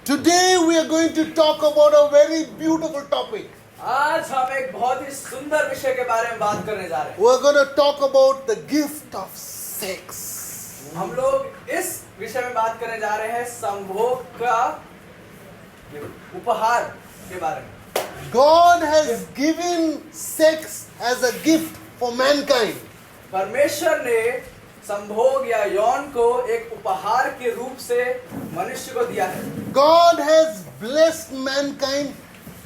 Today we are going to talk about a very beautiful topic. आज हम एक बहुत ही सुंदर विषय के बारे में बात करने जा रहे हैं। We're going to talk about the gift of sex. हम लोग इस विषय में बात करने जा रहे हैं संभोग का उपहार के बारे में। God has given sex as a gift for mankind. परमेश्वर ने संभोग या यौन को एक उपहार के रूप से मनुष्य को दिया है। God has blessed mankind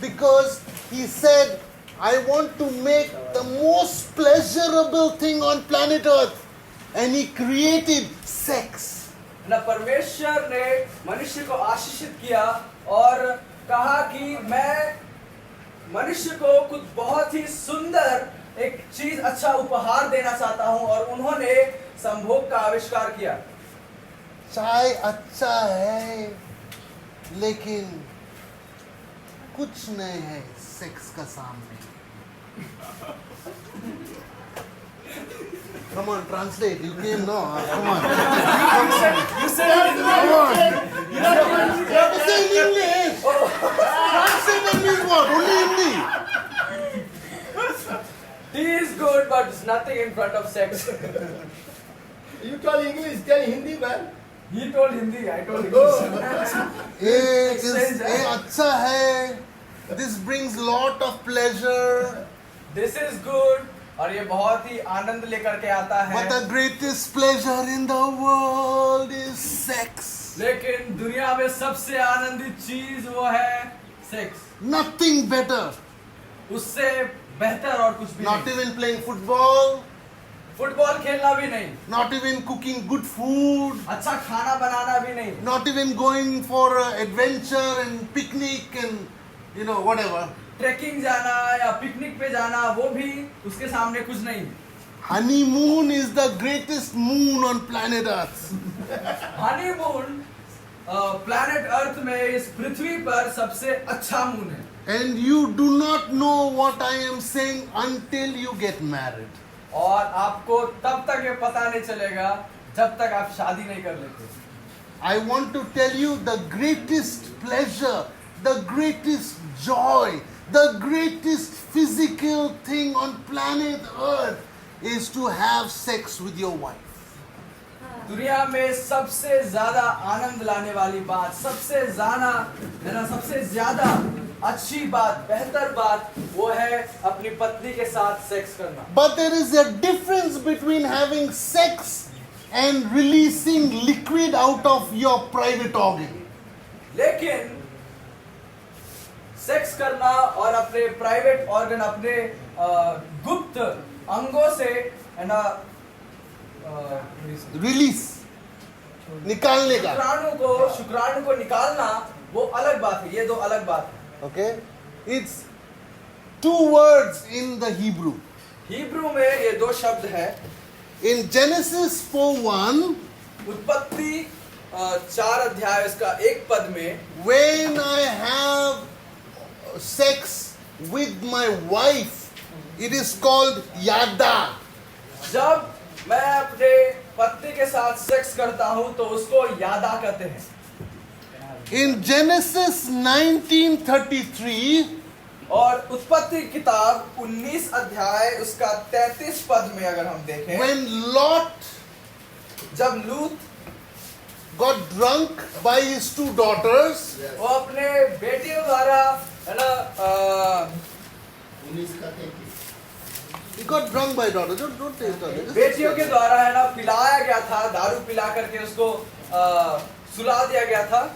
because He said, I want to make the most pleasurable thing on planet Earth. And He created sex. न परमेश्वर ने मनुष्य को आशीषित किया और कहा कि मैं मनुष्य को कुछ बहुत ही सुंदर एक चीज अच्छा उपहार देना चाहता हूं और उन्होंने संभोग का आविष्कार किया। चाय अच्छा है, लेकिन कुछ नहीं है सेक्स का सामने. Come on, translate. You came now. Come on. You said Come on. You have to say in English. Translate and means what? Only Hindi. tea is good, but it's nothing in front of sex. You tell English, tell Hindi, man. He told Hindi, I told English. ये अच्छा है. This brings lot of pleasure. This is good और ये बहुत ही आनंद लेकर के आता है। But the greatest pleasure in the world is sex. लेकिन दुनिया में सबसे आनंदित चीज वो है सेक्स। Nothing better. उससे बेहतर और कुछ भी Not नहीं। even playing football. फुटबॉल खेलना भी नहीं, Not even cooking good food. अच्छा खाना बनाना भी नहीं, Not even going for adventure and picnic and whatever. Trekking जाना या पिकनिक पे जाना वो भी उसके सामने कुछ नहीं। Honeymoon is the greatest moon on planet Earth. Honeymoon planet Earth में इस पृथ्वी पर सबसे अच्छा मून है। And you do not know what I am saying until you get married. और आपको तब तक ये पता नहीं चलेगा जब तक आप शादी नहीं कर लेते। I want to tell you the greatest pleasure, the greatest joy, the greatest physical thing on planet Earth is to have sex with your wife. दुनिया में सबसे ज्यादा आनंद लाने वाली बात, सबसे ज्यादा अच्छी बात, बेहतर बात वो है अपनी पत्नी के साथ सेक्स करना। But there is a difference between having sex and releasing liquid out of your private organ. लेकिन सेक्स करना और अपने प्राइवेट ऑर्गन, अपने गुप्त अंगों से है ना Release. निकालने का. शुक्राणु को निकालना वो अलग बात है। ये दो अलग बात है। Okay? It's two words in the Hebrew. Hebrew में ये दो शब्द है। In Genesis 4:1, उत्पत्ति 4 अध्याय उसका 1 पद में, when I have sex with my wife, it is called yada. जब मैं अपने पत्नी के साथ सेक्स करता हूं तो उसको यादा कहते हैं। In Genesis 19:33, और उत्पत्ति किताब 19 अध्याय उसका 33 पद में अगर हम देखें, when Lot जब लूत got drunk by his two daughters, वो अपने बेटियों द्वारा है ना he got drunk by daughters. Don't taste it. बेटियों के द्वारा है ना पिलाया गया था, दारू पिला करके उसको सुला दिया गया था।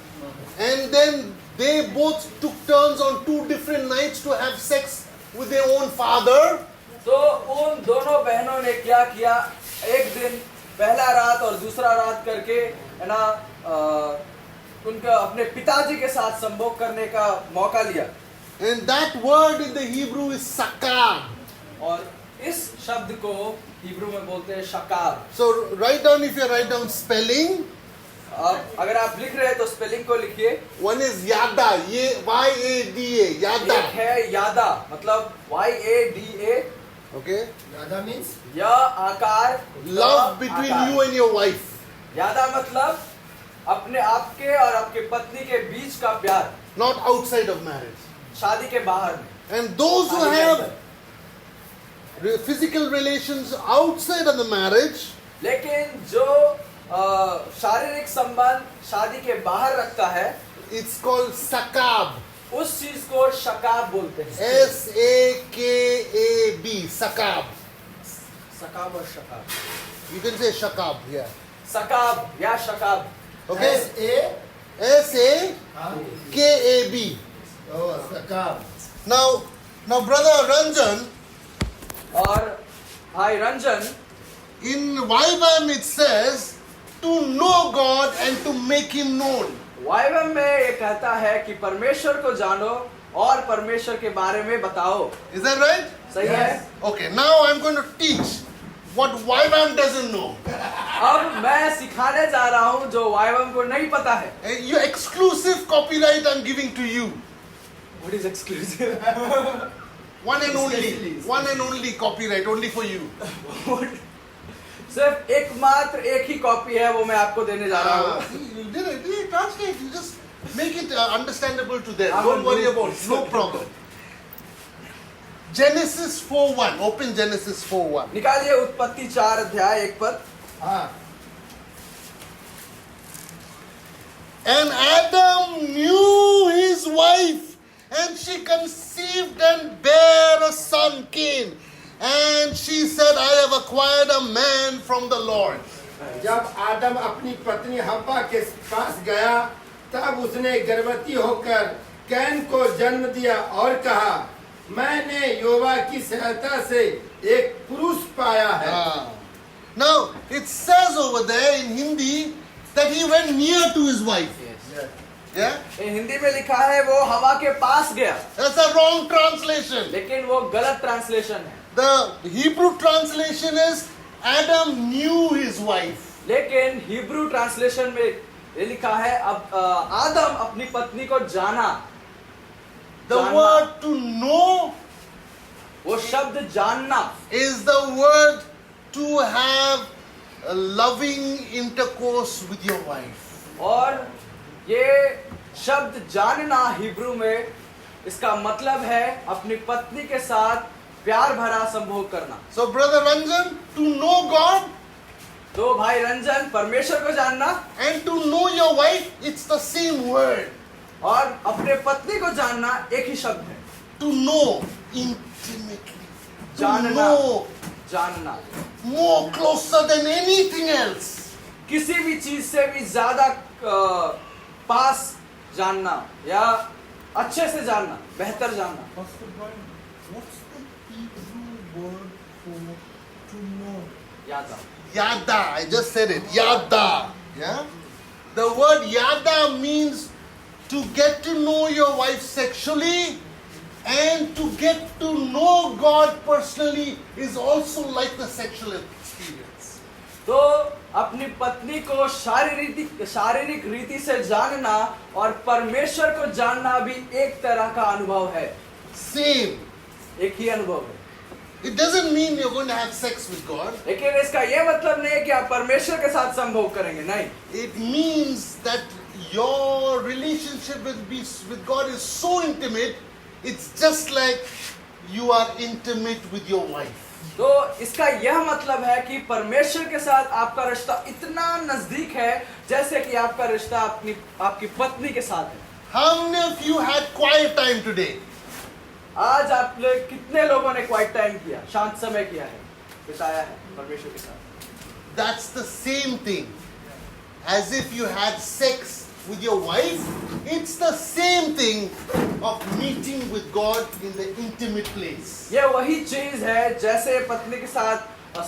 And then they both took turns on 2 different nights to have sex with their own father. तो उन दोनों बहनों ने क्या किया, एक दिन पहला रात और दूसरा रात करके है ना उनका अपने पिताजी के साथ संभोग करने का मौका लिया। And that word in the Hebrew is sakar. और इस शब्द को हिब्रू में बोलते हैं शकार। So write down, if you write down spelling. अब अगर आप लिख रहे हैं तो स्पेलिंग को लिखिए। One is yada, Y-A-D-A, yada. एक है यादा, मतलब Y-A-D-A। Okay? Yada means? या आकार, Love between you and your wife. यादा मतलब अपने आपके और आपके पत्नी के बीच का प्यार, not outside of marriage. शादी के बाहर में। And those who शादी के have अंदर। physical relations outside of the marriage, लेकिन जो शारीरिक संबंध शादी के बाहर रखता है, it's called sakab. उस चीज को शकाब बोलते हैं। S-A-K-A-B, sakab. सकाब और शकाब, You can say shakab, yeah. सकाब या शकाब। Okay? S-A? S-A-K-A-B. Oh, sakab. Now, brother Ranjan, और भाई Ranjan, in YWAM it says to know God and to make Him known. Vivum में ये कहता है कि परमेश्वर को जानो और परमेश्वर के बारे में बताओ। Is that right? सही है? Okay, now I'm going to teach what YWAM doesn't know. अब मैं सिखाने जा रहा हूँ जो वाइवम को नहीं पता है। Your exclusive copyright I'm giving to you. What is exclusive? One and only copyright, only for you. सिर्फ एकमात्र एक ही कॉपी है, वो मैं आपको देने जा रहा हूँ। You did it. Translate. You just make it understandable to them. I will Don't worry do about it. No problem. Genesis 4:1. Open Genesis 4:1. निकालिए उत्पत्ति 4 अध्याय 1 पद। हाँ। And Adam knew his wife, and she conceived and bare a son, Cain. And she said, I have acquired a man from the Lord. जब आदम अपनी पत्नी हव्वा के पास गया, तब उसने गर्भवती होकर कैन को जन्म दिया और कहा, मैंने यहोवा की सहायता से एक पुरुष पाया है। Now, it says over there in Hindi that he went near to his wife. Yeah? ये हिंदी में लिखा है वो हवा के पास गया, That's a wrong translation. लेकिन वो गलत ट्रांसलेशन है। The Hebrew translation is Adam knew his wife. लेकिन हिब्रू ट्रांसलेशन में ये लिखा है अब आदम अपनी पत्नी को जाना। The जानना। word to know वो शब्द जानना is the word to have a loving intercourse with your wife. और ये शब्द जानना हिब्रू में इसका मतलब है अपनी पत्नी के साथ प्यार भरा संभोग करना। So brother Ranjan, to know God तो भाई रंजन, परमेश्वर को जानना and to know your wife, it's the same word. और अपने पत्नी को जानना एक ही शब्द है। To know intimately. To जानना, know जानना more closer than anything else. किसी भी चीज से भी ज्यादा पास जानना या अच्छे से जानना, बेहतर जानना। Pastor Brian, what's the Hebrew word for to know? याद Yada, I just said it. Yada. Yeah? The word yada means to get to know your wife sexually and to get to know God personally is also like the sexual experience. तो अपनी पत्नी को शारीरिक रीति से जानना और परमेश्वर को जानना भी एक तरह का अनुभव है। Same. एक ही अनुभव है। It doesn't mean you're going to have sex with God. लेकिन इसका ये मतलब नहीं है कि आप परमेश्वर के साथ संभोग करेंगे, नहीं। It means that your relationship with God is so intimate, it's just like you are intimate with your wife. तो इसका यह मतलब है कि परमेश्वर के साथ आपका रिश्ता इतना नजदीक है जैसे कि आपका रिश्ता आपकी पत्नी के साथ है। How many of you had quiet time today? आज आप लोग कितने लोगों ने क्वाइट टाइम किया, शांत समय किया है, बिताया है परमेश्वर के साथ? That's the same thing. As if you had sex with your wife, it's the same thing of meeting with God in the intimate place. ये वही चीज है जैसे पत्नी के साथ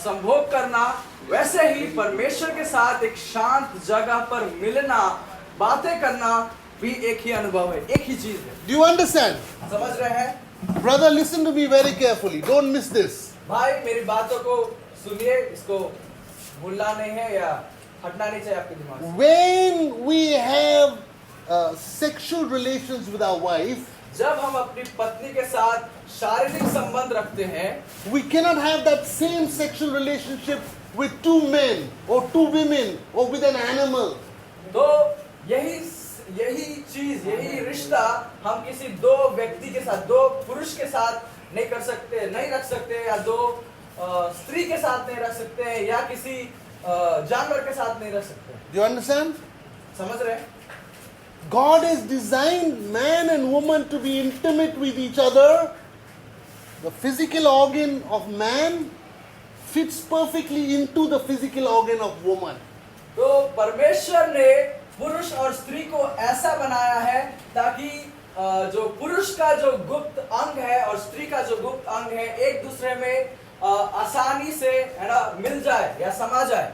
संभोग करना, वैसे ही परमेश्वर के साथ एक शांत जगह पर मिलना, बातें करना भी एक ही अनुभव है, एक ही चीज है। Do you understand? समझ रहे हैं? Brother, listen to me very carefully. Don't miss this. भाई मेरी बातों को सुनिए, इसको भूलना नहीं है या हटना नहीं चाहिए आपके दिमाग से। When we have sexual relations with our wife, जब हम अपनी पत्नी के साथ शारीरिक संबंध रखते हैं, we cannot have that same sexual relationship with two men or two women or with an animal. तो यही चीज, यही रिश्ता हम किसी दो व्यक्ति के साथ, दो पुरुष के साथ नहीं कर सकते, नहीं रख सकते, या दो स्त्री के साथ नहीं रख सकते, या किसी जानवर के साथ नहीं रख सकते। Do you understand? समझ रहे हैं? God has designed man and woman to be intimate with each other. The physical organ of man fits perfectly into the physical organ of woman. तो परमेश्वर ने पुरुष और स्त्री को ऐसा बनाया है ताकि जो पुरुष का जो गुप्त अंग है और स्त्री का जो गुप्त अंग है एक दूसरे में आसानी से, है ना, मिल जाए या समा जाए।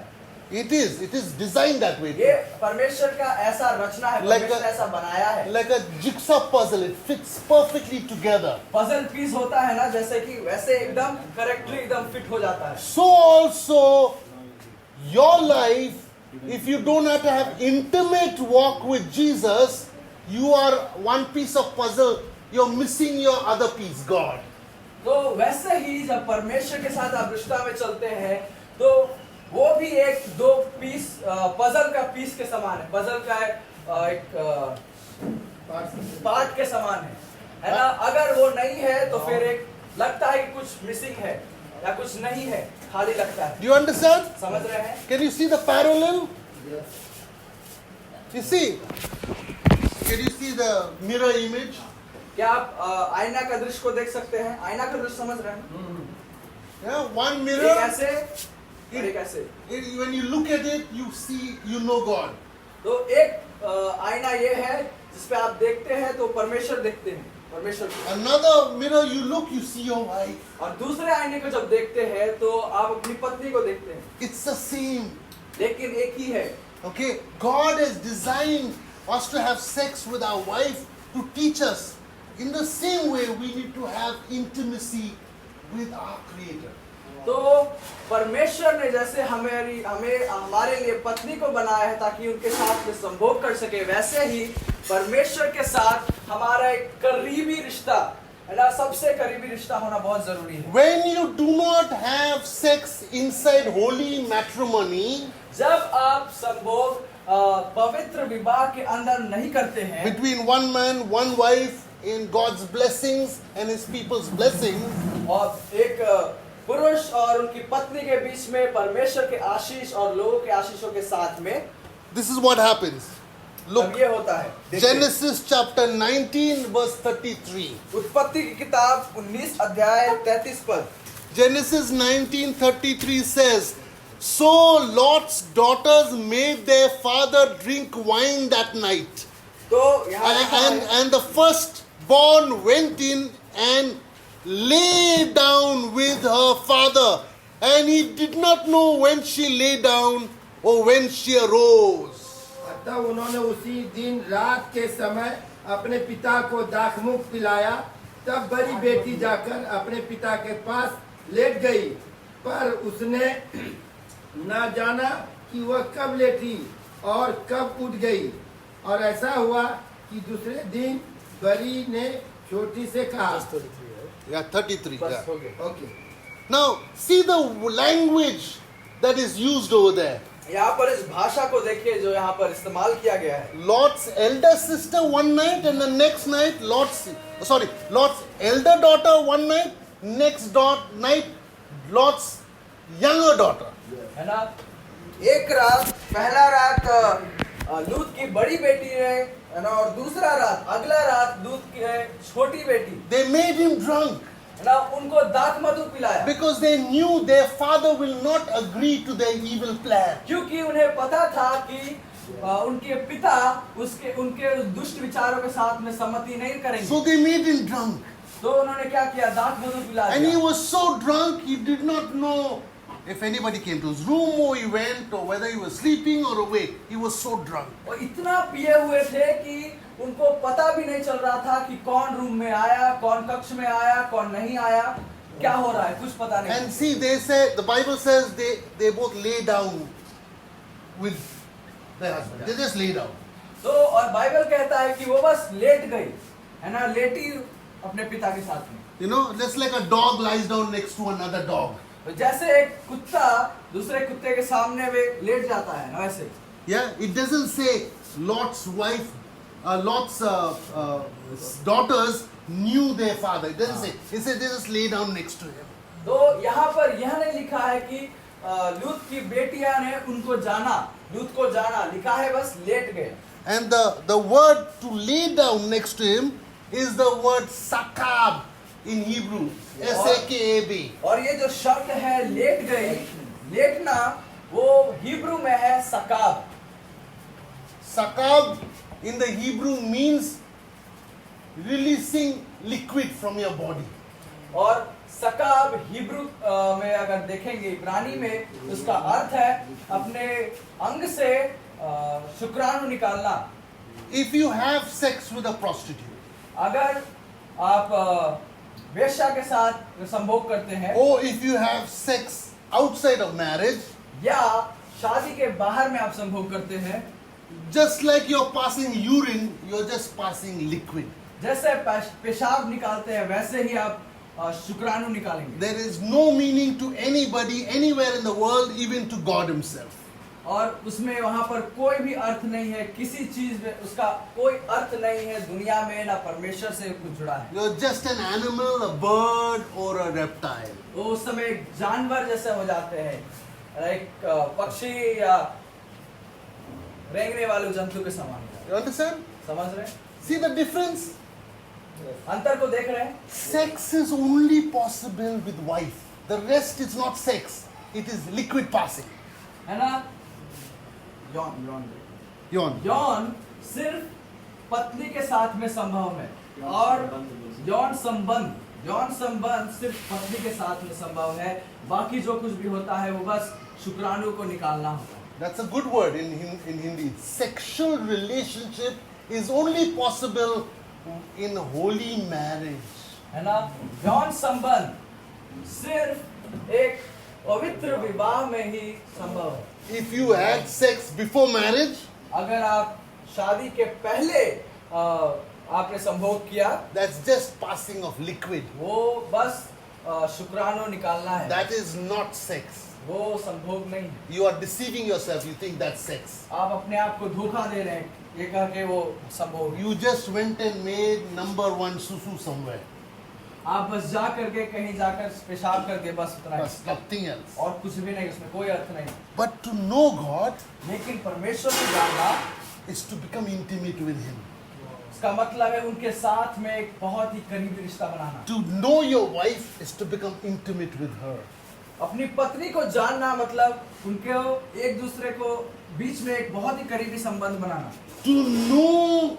It is designed that way. ये परमेश्वर का ऐसा रचना है, परमेश्वर ऐसा बनाया है। Like a jigsaw puzzle, it fits perfectly together. Puzzle piece होता है ना, जैसे कि वैसे एकदम करेक्टली एकदम फिट हो जाता है। So also your life, if you don't have to have intimate walk with Jesus, you are one piece of puzzle, you're missing your other piece, God. तो वैसे ही जब परमेश्वर के साथ आप रिश्ता में चलते हैं तो वो भी एक दो पीस, पजल का पीस के समान है, पजल का एक पार्ट के समान है ना। अगर वो नहीं है तो फिर एक लगता है कि कुछ मिसिंग है या कुछ नहीं है, खाली लगता है। Do you understand? समझ रहे हैं? Can you see the parallel? You see? Can you see the mirror image? क्या आप आईना का दृश्य को देख सकते हैं? आईना का दृश्य समझ रहे हैं? Yeah, one एक mirror. ऐसे और एक ऐसे। When you look at it, you see, you know God. तो एक आईना ये है जिसपे आप देखते हैं तो परमेश्वर देखते हैं, परमेश्वर को। Another mirror, you look, you see your wife. और दूसरे आईने को जब देखते हैं तो आप अपनी पत्नी को देखते हैं, It's the same. लेकिन एक ही है। Okay, God has designed us to have sex with our wife to teach us. In the same way, we need to have intimacy with our Creator. तो परमेश्वर ने जैसे हमारे लिए पत्नी को बनाया है ताकि उनके साथ में संभोग कर सके, वैसे ही परमेश्वर के साथ हमारा एक करीबी रिश्ता, है ना, सबसे करीबी रिश्ता होना बहुत जरूरी है। When you do not have sex inside holy matrimony, जब आप संभोग पवित्र विवाह के अंदर नहीं करते हैं, between one man, one wife, in God's blessings and His people's blessings, और एक पुरुष और उनकी पत्नी के बीच में परमेश्वर के आशीष और लोगों के आशीषों के साथ में, this is what happens. Look, तब ये होता है। देखिए, Genesis chapter 19 verse 33. उत्पत्ति की किताब 19 अध्याय 33 पद। Genesis 19:33 says, "So Lot's daughters made their father drink wine that night. तो यहाँ लिखा है, And the firstborn went in and lay down with her father, and he did not know when she lay down or when she arose." अतः उन्होंने उसी दिन रात के समय अपने पिता को दाखमुख पिलाया। तब बड़ी बेटी जाकर अपने पिता के पास लेट गई, पर उसने ना जाना कि वह कब लेटी और कब उठ गई। और ऐसा हुआ कि दूसरे दिन बड़ी ने छोटी से कहा। Yeah, 33. बस Yeah. हो गया। Okay, Now, see the language that is used over there. यहाँ पर इस भाषा को देखिए जो यहाँ पर इस्तेमाल किया गया है। Lot's elder sister one night, and the next night Lot's elder daughter one night, next night Lot's younger daughter. है ना, एक रात, पहला रात लूत की बड़ी बेटी है ना, और दूसरा रात, अगला रात लूत की छोटी बेटी, They made him drunk है ना, उनको दाख मधु पिलाया, because they knew their father will not agree to their evil plan. क्योंकि उन्हें पता था कि उनके पिता उनके दुष्ट विचारों के साथ में सम्मति नहीं करेंगे। So they made him drunk. तो उन्होंने क्या किया, दाख मधु पिला And he दिया। was so drunk, he did not know if anybody came to his room or he went or whether he was sleeping or awake. He was so drunk. और इतना पिए हुए थे कि उनको पता भी नहीं चल रहा था कि कौन रूम में आया, कौन कक्ष में आया, कौन नहीं आया, क्या हो रहा है, कुछ पता नहीं। And see, they say, the Bible says they both lay down with their husband. They just lay down. तो और बाइबल कहता है कि वो बस लेट गई, है ना, लेटी अपने पिता के साथ में। You know, just like a dog lies down next to another dog. तो जैसे एक कुत्ता दूसरे कुत्ते के सामने वे लेट जाता है ना, वैसे। Yeah, it doesn't say Lot's wife, Lot's daughters knew their father. It doesn't say. It says they just lay down next to him. तो यहाँ पर यह नहीं लिखा है कि लूत की बेटियां ने उनको जाना, लूत को जाना, लिखा है बस लेट गए। And the word to lay down next to him is the word sakab in Hebrew. S-A-K-A-B. और ये जो शब्द है लेट गए, लेटना, वो हिब्रू में है सकाब। Sakab in the Hebrew means releasing liquid from your body. और सकाब हिब्रू में अगर देखेंगे इब्रानी में उसका अर्थ है अपने अंग से शुक्राणु निकालना। If you have sex with a prostitute, अगर आप वेश्या के साथ संभोग करते हैं, or if you have sex outside of marriage, या शादी के बाहर में आप संभोग करते हैं, just like you're passing urine, you're just passing liquid. जैसे पेशाब निकालते हैं वैसे ही आप शुक्राणु निकालेंगे। There is no meaning to anybody anywhere in the world, even to God himself. और उसमें वहां पर कोई भी अर्थ नहीं है, किसी चीज में उसका कोई अर्थ नहीं है दुनिया में, ना परमेश्वर से कुछ जुड़ा है। You're just an animal, a bird or a reptile. वो उस समय एक जानवर जैसे हो जाते हैं, एक पक्षी या रेंगने वाले जंतु के समान। You understand? समझ रहे हैं? See the difference? अंतर को देख रहे हैं? Sex is only possible with wife. The rest is not sex. It is liquid passing. है ना? यौन Yon. यौन सिर्फ पत्नी के साथ में संभव है, और यौन संबंध सिर्फ पत्नी के साथ में संभव है। बाकी जो कुछ भी होता है वो बस शुक्राणु को निकालना होता है। That's a good word in Hindi. Sexual relationship is only possible in holy marriage. है ना? यौन संबंध सिर्फ एक पवित्र विवाह में ही संभव है। If you had sex before marriage, अगर आप शादी के पहले आपने संभोग किया, that's just passing of liquid. वो बस शुक्राणु निकालना है। That is not sex. वो संभोग नहीं है। You are deceiving yourself. You think that's sex. आप अपने आप को धोखा दे रहे हैं ये कह के वो संभोग। You just went and made number one susu somewhere. आप बस जा करके कहीं जाकर पेशाब करके बस उतना ही, That's nothing else. और कुछ भी नहीं, उसमें कोई अर्थ नहीं। But to know God लेकिन परमेश्वर को जानना, is to become intimate with Him. इसका मतलब है उनके साथ में एक बहुत ही करीबी रिश्ता बनाना। To know your wife is to become intimate with her. अपनी पत्नी को जानना मतलब उनके एक दूसरे को बीच में एक बहुत ही करीबी संबंध बनाना। To know,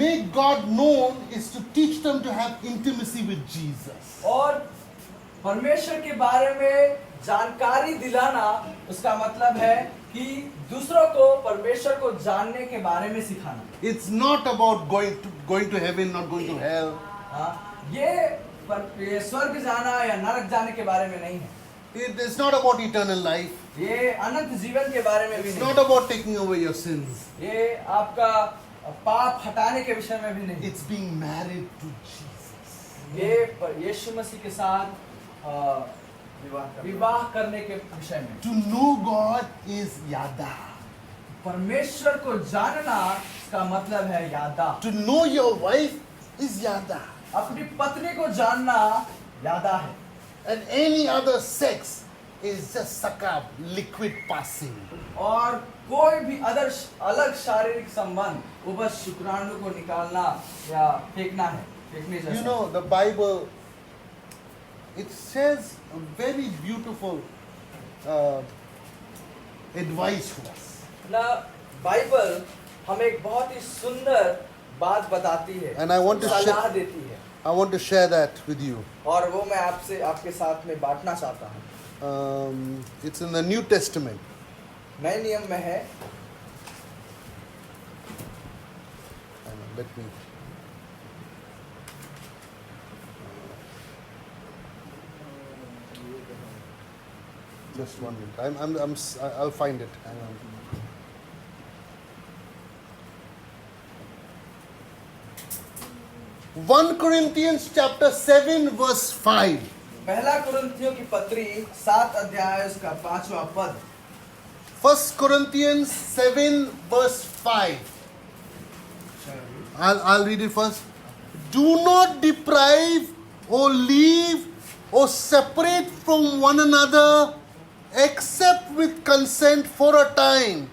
make God known is to teach them to have intimacy with Jesus. और परमेश्वर के बारे में जानकारी दिलाना, उसका मतलब है कि दूसरों को परमेश्वर को जानने के बारे में सिखाना। It's not about going to heaven, not going to hell. ये स्वर्ग जाना या नरक जाने के बारे में नहीं है। It is not about eternal life. ये अनंत जीवन के बारे में भी It's नहीं not about taking away your sins. ये आपका पाप हटाने के विषय में भी नहीं। It's being married to Jesus. ये यीशु मसीह के साथ विवाह करने के विषय में। To know God is yada. परमेश्वर को जानना का मतलब है यादा। To know your wife is yada. अपनी पत्नी को जानना यादा है। And any other sex is just sakab, liquid passing. और कोई भी अलग शारीरिक संबंध वो बस शुक्राणु को निकालना या फेंकना है, फेंकने जैसा। You know, the Bible, it says a very beautiful advice to us. ना बाइबल हमें एक बहुत ही सुंदर बात बताती है, And I want to सलाह share- देती है, I want to share that with you. और वो मैं आपके साथ में बांटना चाहता हूँ। It's in the New Testament. नए नियम में है। Hang on, let me. Just 1 minute. I'll find it. Hang on. One Corinthians chapter 7 verse 5. पहला कुरिन्थियों की पत्री 7 अध्याय उसका 5वां पद। 1 Corinthians 7 verse 5. I'll read it first. Do not deprive or leave or separate from one another except with consent for a time,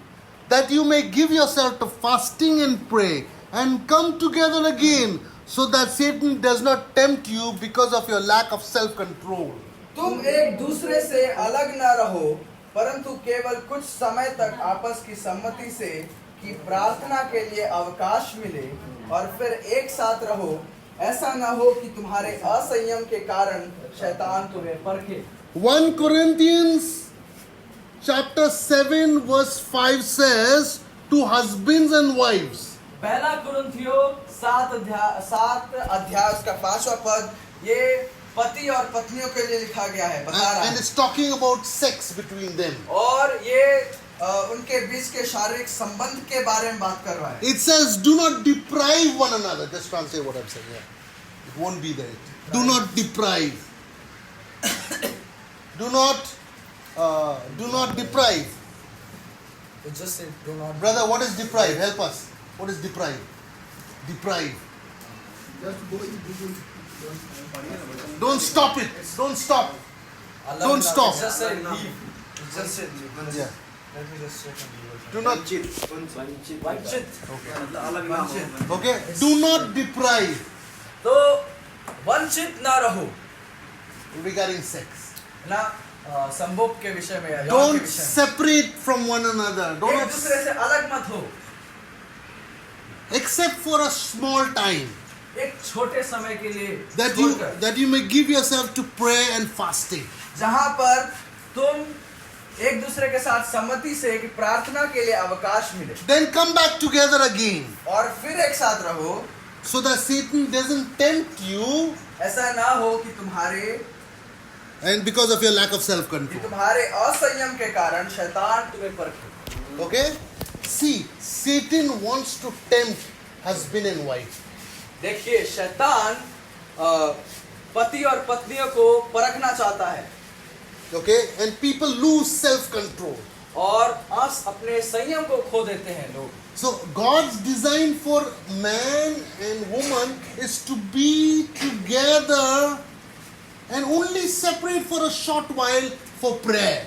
that you may give yourself to fasting and pray and come together again, so that Satan does not tempt you because of your lack of self-control. तुम एक दूसरे से अलग न रहो, परंतु केवल कुछ समय तक आपस की सम्मति से कि प्रार्थना के लिए अवकाश मिले और फिर एक साथ रहो। ऐसा न हो कि तुम्हारे असंयम के कारण शैतान तुम्हें परखे। 1 Corinthians chapter 7 verse 5 says to husbands and wives. पहला कुरिन्थियों 7 अध्याय उसका 5वां पद ये पति और पत्नियों के लिए लिखा गया है, बता रहा And है। it's talking about sex between them. और ये उनके बीच के शारीरिक संबंध के बारे में बात कर रहा है। It says, do not deprive one another. Just translate what I'm saying. Yeah. It won't be there. Do not deprive. Do not deprive. It just said do not. Brother, what is deprive? Help us. What is deprive? Deprive. Don't stop it. Don't stop. Don't stop. It just said leave. It just said leave. Yeah. Let me just check on Google. Do not. वंचित। Okay. Do not deprive तो वंचित ना रहो regarding sex. ना संभोग के विषय में या यौन के Don't विषय separate from one another. में Do एक not, दूसरे से अलग मत हो, except for a small time, एक छोटे समय के लिए छोड़कर, that you may give yourself to prayer and fasting. जहाँ पर तुम एक दूसरे के साथ सम्मति से कि प्रार्थना के लिए अवकाश मिले Then come back together again, और फिर एक साथ रहो, so that Satan doesn't tempt you, ऐसा ना हो कि and because of your lack of कि self-control. तुम्हारे असंयम के कारण शैतान तुम्हें परखे। Okay? See, Satan wants to tempt husband and wife. देखिए शैतान पति और पत्नियों को परखना चाहता है Okay? And people lose self-control. और अस अपने संयम को खो देते हैं लोग। So God's design for man and woman is to be together and only separate for a short while for prayer.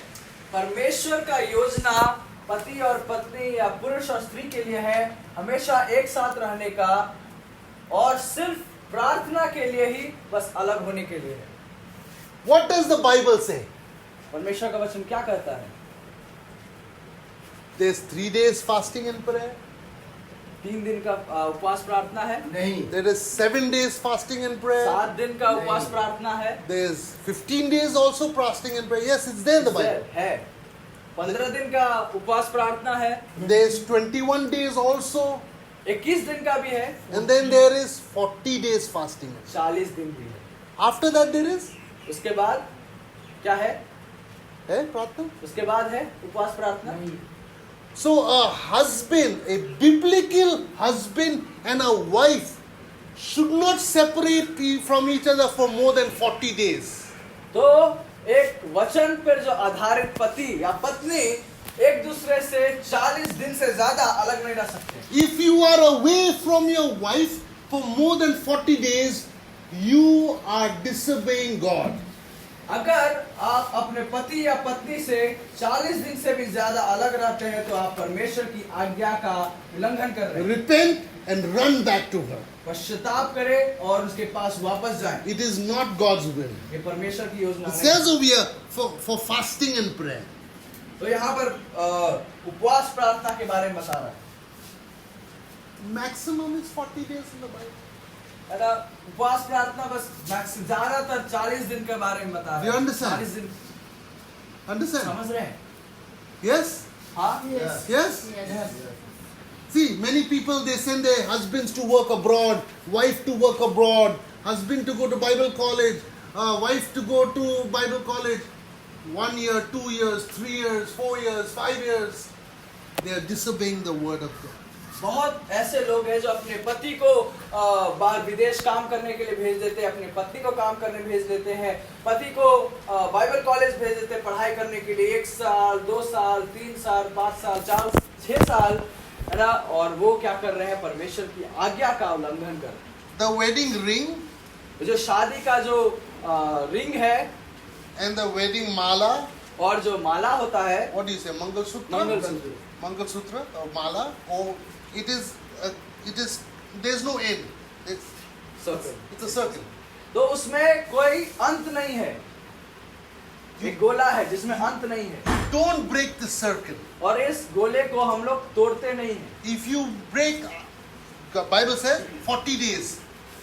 परमेश्वर का योजना पति और पत्नी या पुरुष और स्त्री के लिए है हमेशा एक साथ रहने का और सिर्फ प्रार्थना के लिए ही बस अलग होने के लिए है। What does the Bible say? परमेश्वर का वचन क्या कहता है? There's 3 days fasting and prayer. 3 दिन का उपवास प्रार्थना है, नहीं, There is 7 days fasting and prayer. 7 दिन का उपवास प्रार्थना है, There's 15 days also fasting and prayer. Yes, it's there in the Bible. है 15 दिन का उपवास प्रार्थना है, There's 21 days also. 21 दिन का भी है, And then there is 40 days fasting. 40 दिन भी है। After that there is उसके बाद क्या है? प्रार्थना. उसके बाद है उपवास प्रार्थना। So a husband, a biblical husband and a wife should not separate from each other for more than 40 days. तो एक वचन पर जो आधारित पति या पत्नी एक दूसरे से 40 दिन से ज्यादा अलग नहीं रह सकते। If you are away from your wife for more than 40 days, you are disobeying God. अगर आप अपने पति या पत्नी से 40 दिन से भी ज्यादा अलग रहते हैं तो आप परमेश्वर की आज्ञा का उल्लंघन कर रहे हैं। Repent and run back to her. पश्चाताप करें और उसके पास वापस जाएं। It is not God's will. ये परमेश्वर की योजना It नहीं। says over here for fasting and prayer. तो यहाँ पर उपवास प्रार्थना के बारे में बता रहा है। Maximum is 40 days in the Bible. ऐसा उपवास प्रार्थना बस ज्यादातर 40 दिन के बारे में बता रहा है। Do you understand? 40 दिन Understand? समझ रहे हैं? Yes? हाँ? Yes. Yes? Yes. See, many people, they send their husbands to work abroad, wife to work abroad, husband to go to Bible college, wife to go to Bible college. 1 year, 2 years, 3 years, 4 years, 5 years. They are disobeying the word of God. बहुत ऐसे लोग हैं जो अपने पति को बाहर विदेश काम करने के लिए भेज देते हैं, अपने पत्नी को काम करने भेज देते हैं, पति को बाइबल कॉलेज भेज देते हैं पढ़ाई करने के लिए 1 साल 2 साल 3 साल 5 साल 4 6 साल, है ना। और वो क्या कर रहे हैं, परमेश्वर की आज्ञा का उल्लंघन कर रहे हैं। The wedding ring जो शादी का जो रिंग है and the wedding mala. और जो माला होता है, What do you say? Mangalsutra? Mangalsutra, Mangalsutra or mala? Or it is, there's no end. It's a circle. तो उसमें कोई अंत नहीं है, एक गोला है जिसमें अंत नहीं है। Don't break the circle. और इस गोले को हम लोग तोड़ते नहीं हैं। If you break, the Bible says 40 days.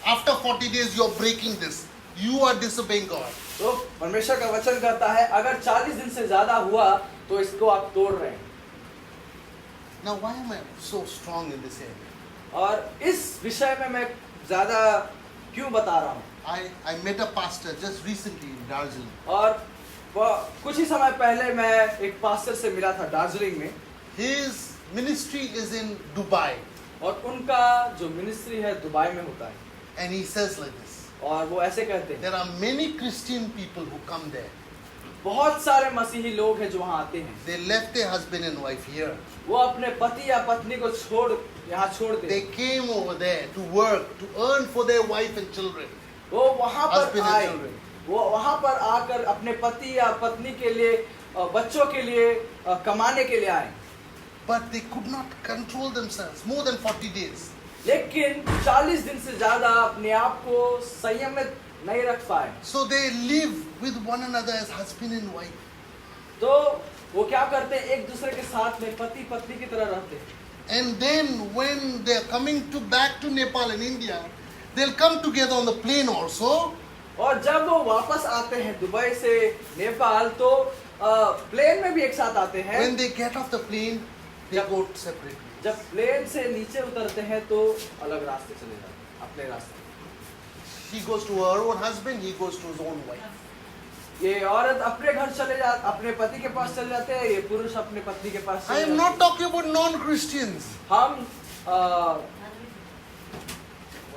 After 40 days you are breaking this. You are disobeying God. तो परमेश्वर का वचन कहता है अगर 40 दिन से ज्यादा हुआ तो इसको आप तोड़ रहे हैं। Now why am I so strong in this area? और इस विषय में मैं ज्यादा क्यों बता रहा हूँ? I met a pastor just recently in Darjeeling. और कुछ ही समय पहले मैं एक पास्टर से मिला था दार्जिलिंग में। His ministry is in Dubai. और उनका जो मिनिस्ट्री है दुबई में होता है। And he says like this. और वो ऐसे कहते हैं, There are many Christian people who come there. बहुत सारे मसीही लोग हैं जो वहाँ आते हैं। They left their husband and wife here. वो अपने पति या पत्नी को यहाँ छोड़ They they, came over there to work, to earn for their wife and children. वो वहाँ पर Husband and आए, children. वो वहाँ पर आकर अपने पति या पत्नी के लिए, बच्चों के लिए कमाने के लिए आए। But they could not control themselves more than 40 days. लेकिन 40 दिन से ज्यादा अपने आप को संयमित नहीं रख पाए। So they live with one another as husband and wife. तो वो क्या करते हैं, एक दूसरे के साथ में पति पत्नी की तरह रहते हैं। And then when they are coming back to Nepal and India, they'll come together on the plane also. और जब वो वापस आते हैं दुबई से नेपाल तो प्लेन में भी एक साथ आते हैं। When they get off the plane, they go separately. जब प्लेन से नीचे उतरते हैं तो अलग रास्ते चले जाते हैं, अपने रास्ते। She goes to her own husband, he goes to his own wife. ये औरत अपने घर चले जा, अपने पति के पास चले जाते हैं, ये पुरुष अपने पत्नी के पास I चले am जाते not हैं। talking about non-Christians. हम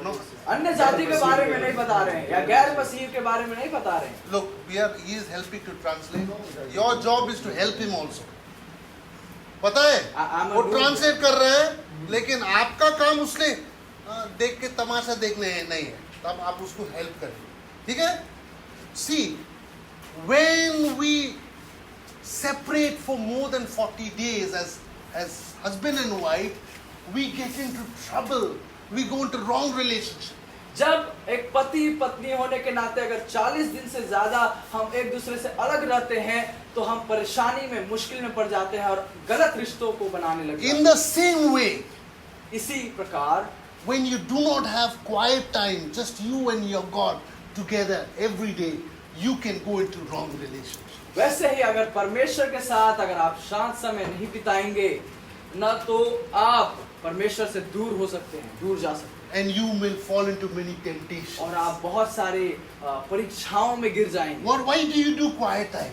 No. अन्य जाति के बारे में नहीं बता रहे हैं या गैर मसीह के बारे में नहीं बता रहे हैं। Look, he is helping to translate. Your job is to help him also. पता है? I'm a वो good ट्रांसलेट कर रहे हैं, लेकिन आपका काम उसने देख के तमाशा देखने नहीं है, तब आप उसको हेल्प करें, ठीक है? See, when we separate for more than 40 days as husband and wife, we get into trouble. We go into wrong relationship. जब एक पति पत्नी होने के नाते अगर 40 दिन से ज्यादा हम एक दूसरे से अलग रहते हैं तो हम परेशानी में, मुश्किल में पड़ जाते हैं और गलत रिश्तों को बनाने लगते हैं। In the same way, इसी प्रकार when you do not have quiet time, just you and your God together every day, you can go into wrong relationship. वैसे ही अगर परमेश्वर के साथ अगर आप शांत समय नहीं बिताएंगे न तो आप परमेश्वर से दूर हो सकते हैं, दूर जा सकते हैं। And you will fall into many temptations. और आप बहुत सारे परीक्षाओं में गिर जाएंगे। Why do you do quiet time?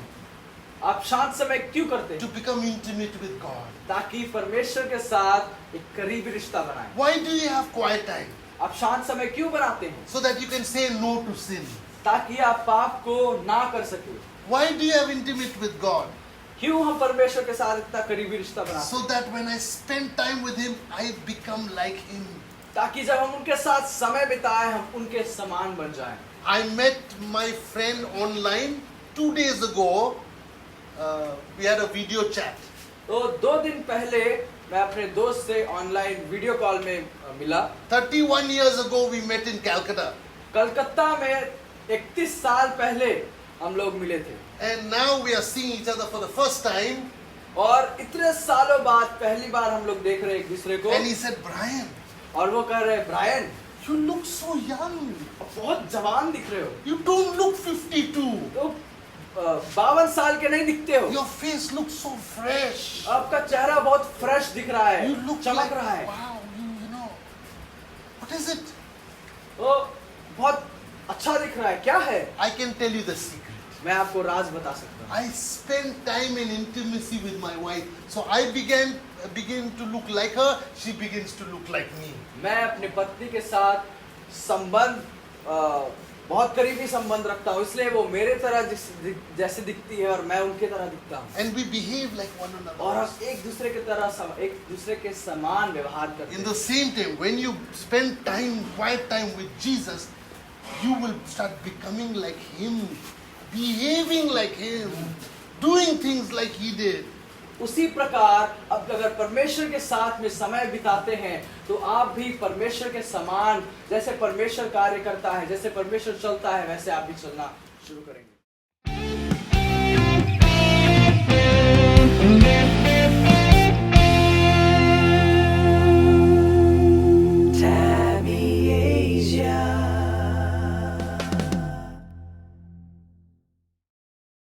आप शांत समय क्यों करते To हैं? become intimate with God. ताकि परमेश्वर के साथ एक करीबी रिश्ता बनाएं। Why do you have quiet time? आप शांत समय क्यों बनाते हैं? So that you can say no to sin. ताकि आप पाप को ना कर सके। Why do you have intimate with God? क्यों हम परमेश्वर के साथ इतना करीबी रिश्ता बनाते So that when I spend time with Him, I become like Him. हैं? ताकि जब हम उनके साथ समय बिताएं हम उनके समान बन जाएं। I met my friend online 2 days ago. We had a video chat. तो 2 दिन पहले मैं अपने दोस्त से ऑनलाइन वीडियो कॉल में मिला। 31 years ago, we met in Calcutta. Calcutta में 31 साल पहले हम लोग मिले थे। And now we are seeing each other for the first time. और इतने सालों बाद पहली बार हम लोग देख रहे हैं एक दूसरे को। And he said, Brian, और वो कह रहे हैं Brian you look so young. बहुत जवान दिख रहे हो। You don't look 52. तो 52 साल के नहीं दिखते हो। Your face looks so fresh. आपका चेहरा बहुत फ्रेश दिख रहा है, You look चमक like, रहा है। wow, you know. What is it? तो बहुत अच्छा दिख रहा है। क्या है? I can tell you the secret. मैं आपको राज बता सकता हूँ। I spent time in intimacy with my wife. So I began begin to look like her, she begins to look like me. मैं अपनी पत्नी के साथ संबंध बहुत करीबी संबंध रखता हूँ, इसलिए वो मेरे तरह जैसे दिखती है और मैं उनके तरह दिखता हूँ। And we behave like one और another. हम एक दूसरे के समान व्यवहार करते In हैं। the same time, when you spend time, quiet time with Jesus, you will start becoming like Him, behaving like Him, doing things like He did. उसी प्रकार अब अगर परमेश्वर के साथ में समय बिताते हैं तो आप भी परमेश्वर के समान, जैसे परमेश्वर कार्य करता है, जैसे परमेश्वर चलता है, वैसे आप भी चलना शुरू करेंगे।